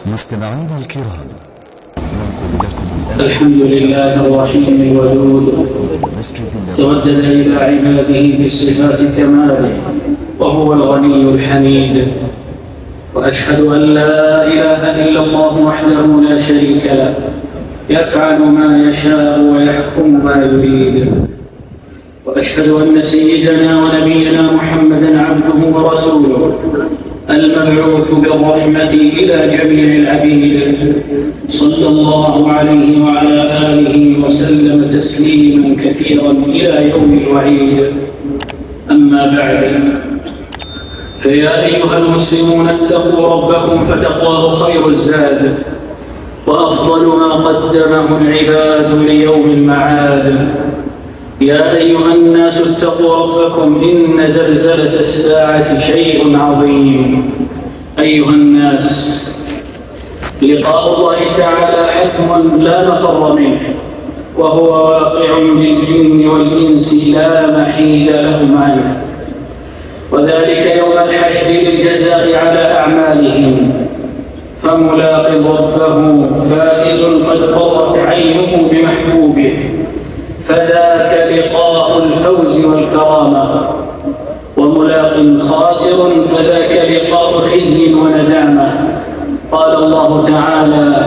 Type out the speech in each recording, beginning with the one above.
مستمعينا الكرام، ننقل لكم الحمد لله الرحيم الودود، تودد إلى عباده بصفات كماله، وهو الغني الحميد. وأشهد أن لا إله إلا الله وحده لا شريك له، يفعل ما يشاء ويحكم ما يريد. وأشهد أن سيدنا ونبينا محمدًا عبده ورسوله، المبعوث بالرحمة إلى جميع العبيد، صلى الله عليه وعلى آله وسلم تسليما كثيرا إلى يوم الوعيد. أما بعد، فيا أيها المسلمون، اتقوا ربكم فتقواه خير الزاد، وأفضل ما قدمه العباد ليوم المعاد. يا أيها الناس اتقوا ربكم، إن زلزلة الساعة شيء عظيم. أيها الناس، لقاء الله تعالى حتم لا مفر منه، وهو واقع بالجن والإنس لا محيد لهم عنه، وذلك يوم الحشر للجزاء على أعمالهم. فملاق ربه فائز قد قرت عينه بمحبوبه، فذاك لقاء الفوز والكرامة. وملاق خاسر فذاك لقاء خزي وندامة. قال الله تعالى: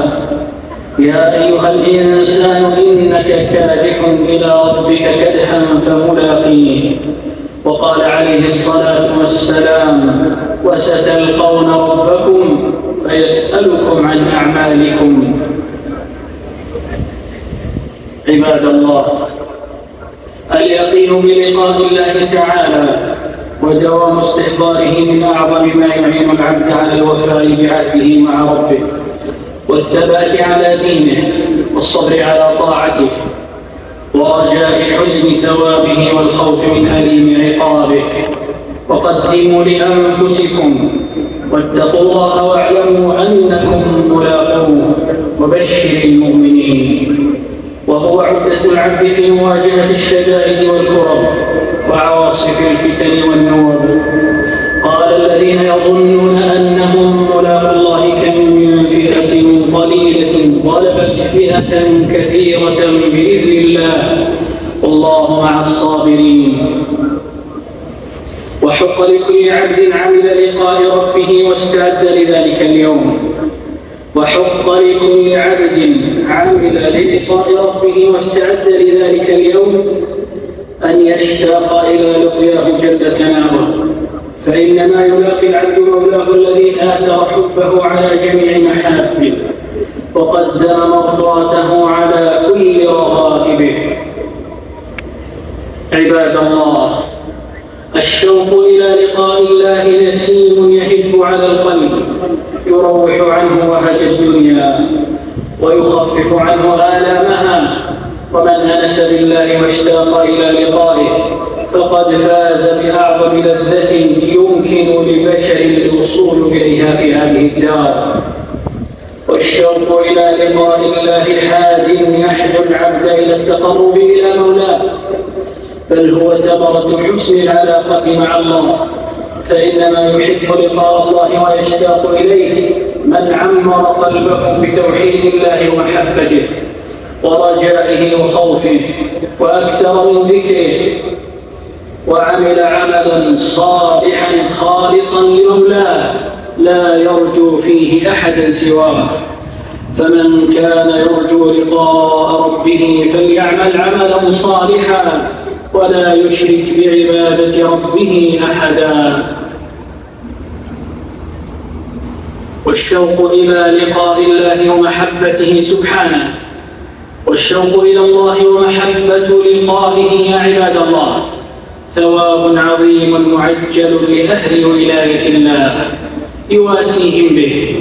يا أيها الإنسان إنك كادح إلى ربك كدحا فملاقيه. وقال عليه الصلاة والسلام: وستلقون ربكم فيسألكم عن أعمالكم. عباد الله، اليقين بلقاء الله تعالى ودوام استحضاره من أعظم ما يعين العبد على الوفاء بعهده مع ربه، والثبات على دينه، والصبر على طاعته، ورجاء حسن ثوابه والخوف من أليم عقابه. وقدموا لأنفسكم واتقوا الله واعلموا أنكم ملاقوه، وبشر المؤمنين. وهو عدة العبد في مواجهة الشدائد والكرب وعواصف الفتن والنور. قال الذين يظنون أنهم ملاقو الله كم من فئة قليلة غلبت فئة كثيرة بإذن الله، والله مع الصابرين. وحق لكل عبد عمل لقاء ربه واستعد لذلك اليوم، وحق لكل عبد عمل للقاء ربه واستعد لذلك اليوم أن يشتاق إلى لقياه جل ثناؤه، فإنما يلاقي العبد مولاه الذي آثر حبه على جميع محابه، وقدم مرضاته على كل رغائبه. عباد الله، الشوق إلى لقاء الله نسيم يهب على القلب، يروح عنه وهج الدنيا ويخفف عنه آلامها. ومن أنس بالله واشتاق إلى لقائه فقد فاز بأعظم لذة يمكن لبشر الوصول إليها في هذه الدار. والشوق إلى لقاء الله حاد يحدو العبد إلى التقرب إلى مولاه، بل هو ثمرة حسن العلاقة مع الله. فإنما يحب لقاء الله ويشتاق إليه من عمر قلبه بتوحيد الله ومحبته ورجائه وخوفه، وأكثر من ذكره، وعمل عملا صالحا خالصا لمولاه لا يرجو فيه أحدا سواه. فمن كان يرجو لقاء ربه فليعمل عملا صالحا ولا يشرك بعبادة ربه أحدا. والشوق إلى لقاء الله ومحبته سبحانه، والشوق إلى الله ومحبة لقائه يا عباد الله ثواب عظيم معجل لأهل ولاية الله، يواسيهم به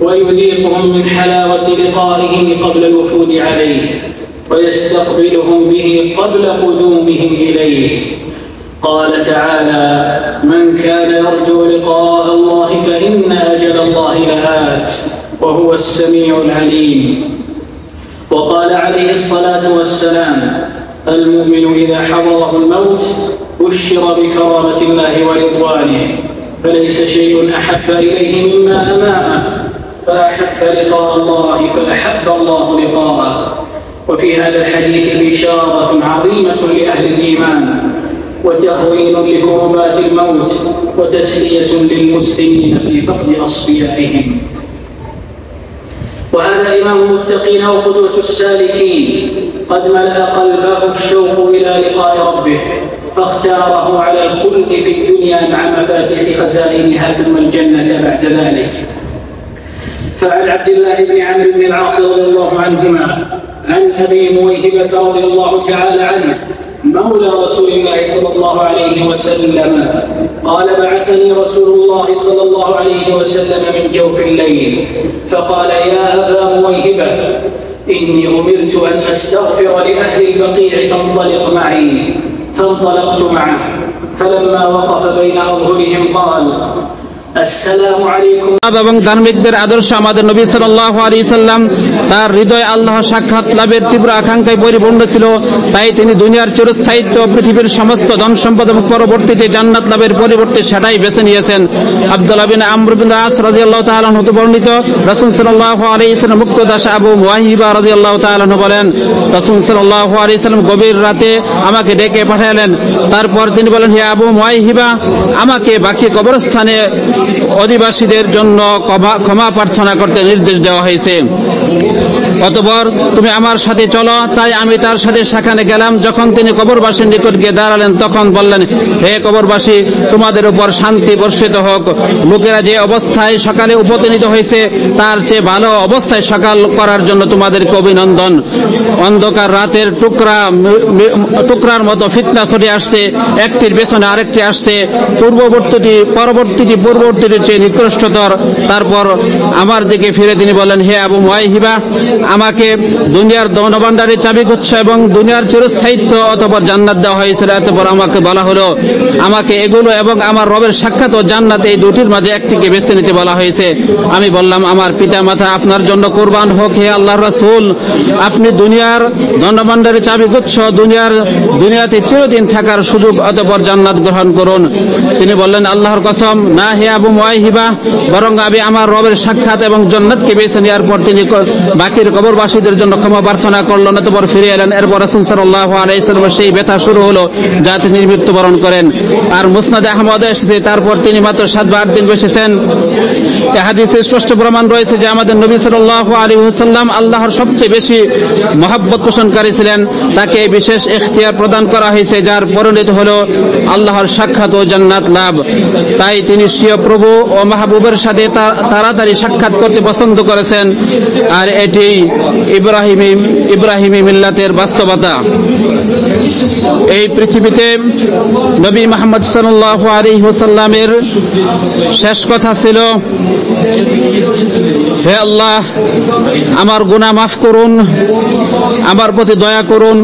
ويذيقهم من حلاوة لقائه قبل الوفود عليه، ويستقبلهم به قبل قدومهم إليه. قال تعالى: من كان يرجو لقاء الله فإن أجل الله لآت، وهو السميع العليم. وقال عليه الصلاة والسلام: المؤمن إذا حضره الموت بشر بكرامة الله ورضوانه، فليس شيء أحب إليه مما أمامه، أحب لقاء الله فأحب الله لقاءه. وفي هذا الحديث بشارة عظيمة لأهل الإيمان وتهوين لكربات الموت وتسلية للمسلمين في فقد أصفيائهم. وهذا إمام المتقين وقدوة السالكين قد ملأ قلبه الشوق إلى لقاء ربه فاختاره على الخلد في الدنيا مع مفاتيح خزائنها ثم الجنة بعد ذلك. فعن عبد الله بن عمرو بن العاص رضي الله عنهما عن أبي مويهبة رضي الله تعالى عنه مولى رسول الله صلى الله عليه وسلم قال بعثني رسول الله صلى الله عليه وسلم من جوف الليل فقال يا أبا مويهبة إني أمرت أن أستغفر لأهل البقيع فانطلق معي. فانطلقت معه فلما وقف بين أظهرهم قال السلام عليكم. এবং ধার্মিকদের আদর্শ আমাদের নবী সাল্লাল্লাহু আলাইহি সাল্লাম তার হৃদয়ে আল্লাহ সাক্ষাৎ লাভের তীব্র আকাঙ্ক্ষায় পরিপূর্ণ ছিল, তাই তিনি দুনিয়ার চিরস্থায়িত্ব, পৃথিবীর সমস্ত ধন সম্পদ এবং পরবর্তীতে জান্নাত লাভের পরিবর্তে সেটাই বেছে নিয়েছেন। আব্দুল্লাহ বিন আমর বিন আস রাদিয়াল্লাহু তাআলা আনহু হতে বর্ণিত রাসূল সাল্লাল্লাহু আলাইহি সাল্লাম মুক্ত দাস আবু মুয়াহিবা রাদিয়াল্লাহু তাআলা আনহু বলেন, রাসূল সাল্লাল্লাহু আলাইহি সাল্লাম গভীর রাতে আমাকে ডেকে পাঠালেন। তারপর তিনি বলেন, হে আবু মুয়াহিবা, আমাকে বাকি কবরস্থানে অধিবাসীদের জন্য ক্ষমা প্রার্থনা করতে নির্দেশ দেওয়া হয়েছে, অতঃপর তুমি আমার সাথে চলো। তাই আমি তার সাথে সেখানে গেলাম। যখন তিনি কবরবাসীর নিকট গিয়ে দাঁড়ালেন তখন বললেন, হে কবরবাসী, তোমাদের উপর শান্তি বর্ষিত হোক। লোকেরা যে অবস্থায় সকালে উপনীত হয়েছে তার চেয়ে ভালো অবস্থায় সকাল করার জন্য তোমাদেরকে অভিনন্দন। অন্ধকার রাতের টুকরার মতো ফিতনা ছড়িয়ে আসছে, একটির পেছনে আরেকটি আসছে, পরবর্তীটির চেয়ে নিকৃষ্টতর। তারপর আমার দিকে ফিরে তিনি বলেন, হে আবু মুয়াহিবা, আমাকে দুনিয়ার ধনভাণ্ডারের চাবিগুচ্ছ এবং দুনিয়ার চিরস্থায়িত্ব অথবা জান্নাত দেওয়া হয়েছিল। এতপর আমাকে বলা হলো, আমাকে এগুলো এবং আমার রবের সাক্ষাৎ ও জান্নাত এই দুটির মাঝে একটিকে বেছে নিতে বলা হয়েছে। আমি বললাম, আমার পিতা মাতা আপনার জন্য কুরবান হোক হে আল্লাহর রাসূল, আপনি দুনিয়ার ধনভাণ্ডারের চাবিগুচ্ছ, দুনিয়াতে চিরদিন থাকার সুযোগ, অতঃপর জান্নাত গ্রহণ করুন। তিনি বললেন, আল্লাহর কসম, না হে আবু মুয়াহিবা, বরং আমি আমার রবের সাক্ষাৎ এবং জান্নাতকে বেছে নেওয়ার পর তিনি বাকির কবরবাসীদের জন্য ক্ষমা প্রার্থনা করলেন। অতঃপর ফিরে এলেন। এরপর রাসূল সাল্লাল্লাহু আলাইহি সাল্লামের সেই ব্যথা শুরু হলো যা তিনি মৃত্যুবরণ করেন। আর মুসনাদে আহমদে এসেছে তারপর তিনি মাত্র 7 বা 8 দিন বেঁচেছেন। এই হাদিসে স্পষ্ট প্রমাণ রয়েছে যে আমাদের নবী সাল্লাল্লাহু আলাইহি ওয়াসাল্লাম আল্লাহর সবচেয়ে বেশি মহব্বত পোষণকারী ছিলেন। তাকে বিশেষ ইখতিয়ার প্রদান করা হয়েছে যার পরিণতি হলো আল্লাহর সাক্ষাৎ ও জান্নাত লাভ। তাই তিনি স্বীয় প্রভু ও মাহবুবের সাথে তাড়াতাড়ি সাক্ষাৎ করতে পছন্দ করেছেন। আর এটি ইব্রাহিমী মিল্লাতের বাস্তবতা। এই পৃথিবীতে নবী মুহাম্মদ সাল্লাল্লাহু আলাইহি ওয়াসাল্লামের শেষ কথা ছিল, হে আল্লাহ, আমার গুনাহ মাফ করুন, আমার প্রতি দয়া করুন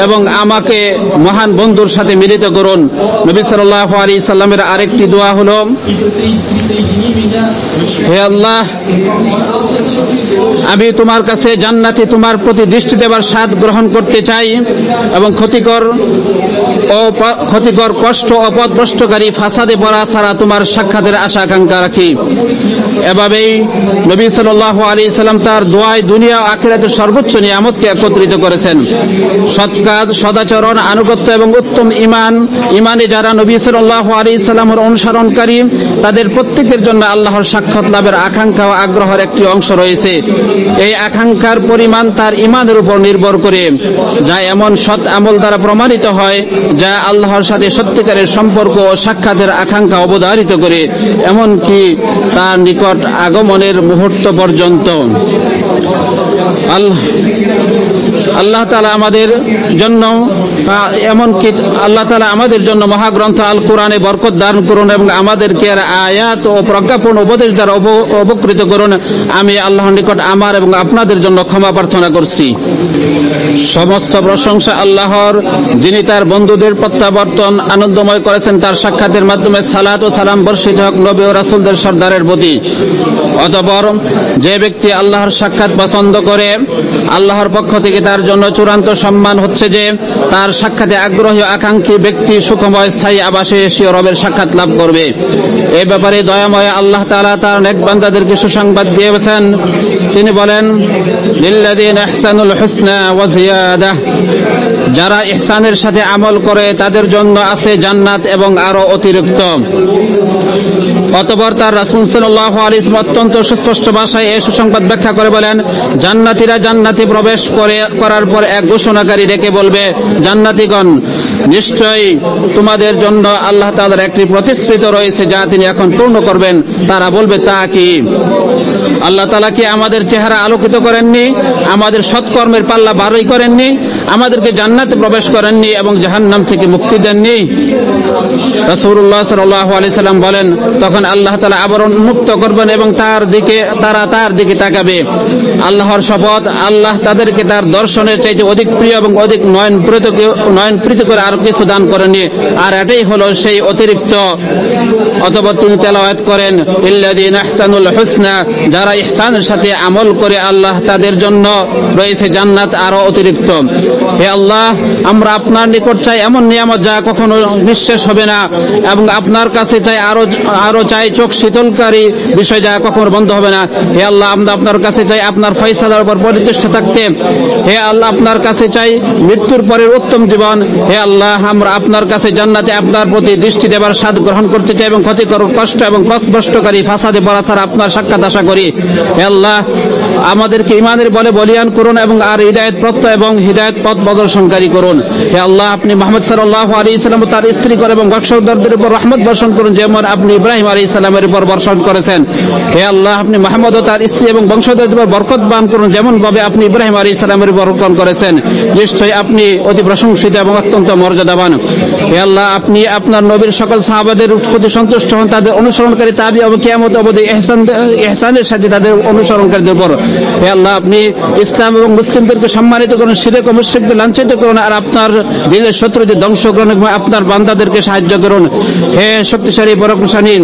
এবং আমাকে মহান বন্ধুর সাথে মিলিত করুন। নবী সাল্লাল্লাহু আলাইহি সাল্লামের আরেকটি দোয়া হলো, হে আল্লাহ, আমি তোমার কাছে জান্নাতে তোমার প্রতি দৃষ্টি দেবার স্বাদ গ্রহণ করতে চাই এবং ক্ষতিকর কষ্ট ও পথভ্রষ্টকারী ফাসাদে পড়া ছাড়া তোমার সাক্ষাতের আশা আকাঙ্ক্ষা রাখি। এভাবেই নবী সাল্লাল্লাহু আলাইহি সাল্লাম তার দোয়ায় দুনিয়া ও আখিরাতের সর্বোচ্চ নিয়ামতকে একত্রিত করেছেন। সৎ কাজ, সদাচরণ, আনুগত্য এবং উত্তম ইমানে যারা নবী সাল্লাল্লাহু আলাইহি সাল্লামের অনুসরণকারী তাদের প্রত্যেকের জন্য আল্লাহর সাক্ষাৎ লাভের আকাঙ্ক্ষা ও আগ্রহের একটি অংশ রয়েছে। এই আকাঙ্ক্ষার পরিমাণ তার ইমানের উপর নির্ভর করে, যা এমন সৎ আমল দ্বারা প্রমাণিত হয় যা আল্লাহর সাথে সত্যিকারের সম্পর্ক ও সাক্ষাতের আকাঙ্ক্ষা অবধারিত করে, এমনকি তার নিকট আগমনের মুহূর্ত পর্যন্ত। আল্লাহ তাআলা আমাদের জন্য মহাগ্রন্থ আল কোরআনে বরকত দান করুন এবং আমাদেরকে আয়াত ও প্রজ্ঞাপূর্ণ উপদেশ দ্বারা উপকৃত করুন। আমি আল্লাহর নিকট আমার এবং আপনাদের জন্য ক্ষমা প্রার্থনা করছি। সমস্ত প্রশংসা আল্লাহর, যিনি তার বন্ধুদের প্রত্যাবর্তন আনন্দময় করেছেন। তার সাক্ষাতের মাধ্যমে সালাত ও সালাম বর্ষিত হোক নবী ও রাসূলদের সর্দারের প্রতি। অতঃপর যে ব্যক্তি আল্লাহর সাক্ষাৎ পছন্দ করে করে আল্লাহর পক্ষ থেকে তার জন্য চূড়ান্ত সম্মান হচ্ছে যে তার সাক্ষাতে আগ্রহী আকাঙ্ক্ষী ব্যক্তি সুখময় স্থায়ী আবাসে এসে রবের সাক্ষাৎ লাভ করবে। এ ব্যাপারে দয়াময় আল্লাহ তাআলা তার নেক বান্দাদেরকে সুসংবাদ দিয়েছেন। তিনি বলেন, লিল্লাযীনা ইহসানুল হুসনা ওয়া জিয়াদাহ, যারা ইহসানের সাথে আমল করে তাদের জন্য আছে জান্নাত এবং আরো অতিরিক্ত। অতঃপর তার রাসূল সাল্লাল্লাহু আলাইহি ওয়াসাল্লাম অত্যন্ত সুস্পষ্ট ভাষায় এই সুসংবাদ ব্যাখ্যা করে বলেন, জান্নাতীরা জান্নাতে প্রবেশ করার পর এক ঘোষণাকারী ডেকে বলবে, জান্নাতীগণ, নিশ্চয়ই তোমাদের জন্য আল্লাহ তাআলার একটি প্রতিশ্রুতি রয়েছে যা তিনি এখন পূর্ণ করবেন। তারা বলবে, তা কি? আল্লাহ তাআলা কি আমাদের চেহারা আলোকিত করেননি, আমাদের সৎকর্মের পাল্লা বাড়াই করেননি, আমাদেরকে জান্নাতে প্রবেশ করেননি এবং জাহান্নাম থেকে মুক্তি দেননি? রাসূলুল্লাহ সাল্লাল্লাহু আলাইহি সাল্লাম বলেন, তখন আল্লাহ তাআলা আবরণ মুক্ত করবেন এবং তারা তার দিকে তাকাবে। আল্লাহর শপথ, আল্লাহ তাদেরকে তার দর্শনের চাইতে অধিক প্রিয় এবং অধিক নয়নপ্রীত করে আর কিছু দান করেননি, আর এটাই হলো সেই অতিরিক্ত। অতঃপর তিনি তেলাওয়াত করেন, ইল্লাযীনা ইহসানুল হুসনা, যারা ইহসানের সাথে আমল করে আল্লাহ তাদের জন্য রয়েছে জান্নাত আরো অতিরিক্ত। হে আল্লাহ, আমরা আপনার নিকট চাই এমন নিয়ামত যা কখনো নিঃশেষ হবে না, এবং আপনার কাছে চাই আরো চাই চোখ শীতলকারী বিষয় যা কখনো বন্ধ হবে না। হে আল্লাহ, আমরা আপনার কাছে চাই আপনার ফয়সালার উপর পরিতুষ্ট থাকতে। হে আল্লাহ, আপনার কাছে চাই মৃত্যুর পরের উত্তম জীবন। হে আল্লাহ, আমরা আপনার কাছে জান্নাতে আপনার প্রতি দৃষ্টি দেবার স্বাদ গ্রহণ করতে চাই এবং ক্ষতিকর কষ্ট এবং পথভ্রষ্টকারী ফাসাদে পড়া ছাড়া আপনার সাক্ষাৎ আশা করি। হে আল্লাহ, আমাদেরকে ঈমানের বলে বলিয়ান করুন এবং আর হিদায়াত প্রত্যয় এবং হিদায়াত পথ প্রদর্শনকারী করুন। হে আল্লাহ, আপনি মুহাম্মদ সাল্লাল্লাহু আলাইহি ওয়াসাল্লাম তার স্ত্রী করে এবং বংশধরদের উপর রহমত বর্ষণ করুন যেমন আপনি ইব্রাহিম আলাইহিস সালামের উপর বর্ষণ করেছেন। হে আল্লাহ, আপনি মুহাম্মদ ও তার স্ত্রী এবং বংশধরদের উপর বরকত দান করুন যেমন ভাবে আপনি ইব্রাহিম আলাইহিস সালামের উপর বরকত করেছেন। নিশ্চয়ই আপনি অতি প্রশংসিত এবং অত্যন্ত মর্যাদাবান। হে আল্লাহ, আপনি আপনার নবীর সকল সাহাবাদের প্রতি সন্তুষ্ট হন, তাদের অনুসরণকারী তাবি এবং কিয়ামত অবধি ইহসানের সাথে তাদের অনুসরণকারীদের উপর। হে আল্লাহ, আপনি ইসলাম এবং মুসলিমদেরকে সম্মানিত করুন, শিরক ও মুশরিকদের লাঞ্ছিত করুন, আর আপনার দ্বীনের শত্রুদের ধ্বংস করুন এবং আপনার বান্দাদেরকে সাহায্য করুন। হে শক্তিশালী পরাক্রমশালী,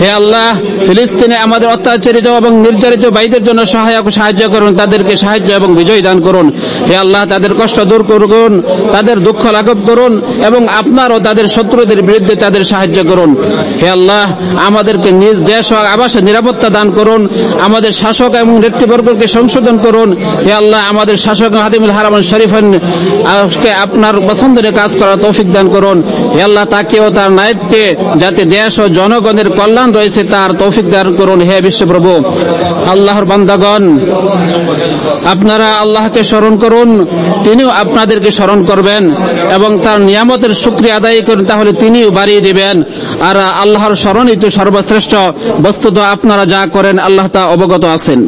হে আল্লাহ, ফিলিস্তিনে আমাদের অত্যাচারিত এবং নির্যাতিত ভাইদের জন্য সহায়ক সাহায্য করুন, তাদেরকে সাহায্য এবং বিজয় দান করুন। হে আল্লাহ, তাদের কষ্ট দূর করুন, তাদের দুঃখ লাঘব করুন এবং আপনার ও তাদের শত্রুদের বিরুদ্ধে তাদের সাহায্য করুন। হে আল্লাহ, আমাদেরকে নিজ দেশ ও আবাসে নিরাপত্তা দান করুন, আমাদের শাসক এবং নেতৃবর্গকে সংশোধন করুন। হে আল্লাহ, আমাদের শাসক হাতিমুল হারামান শরীফকে আপনার পছন্দের কাজ করার তৌফিক দান করুন। হে আল্লাহ, তাকে ও তার নায়েবকে যাতে দেশ ও জনগণের কল্যাণ রয়েছে তার তৌফিক দান করুন। হে বিশ্বপ্রভু, আল্লাহর বান্দাগণ, আপনারা আল্লাহকে স্মরণ করুন, তিনিও আপনাদেরকে স্মরণ করবেন এবং তার নিয়ামতের শুকরিয়া আদায় করুন, তাহলে তিনিও বাড়িয়ে দিবেন। আর আল্লাহর স্মরণই তো সর্বশ্রেষ্ঠ। বস্তুত আপনারা যা করেন আল্লাহ তা অবগত আছেন।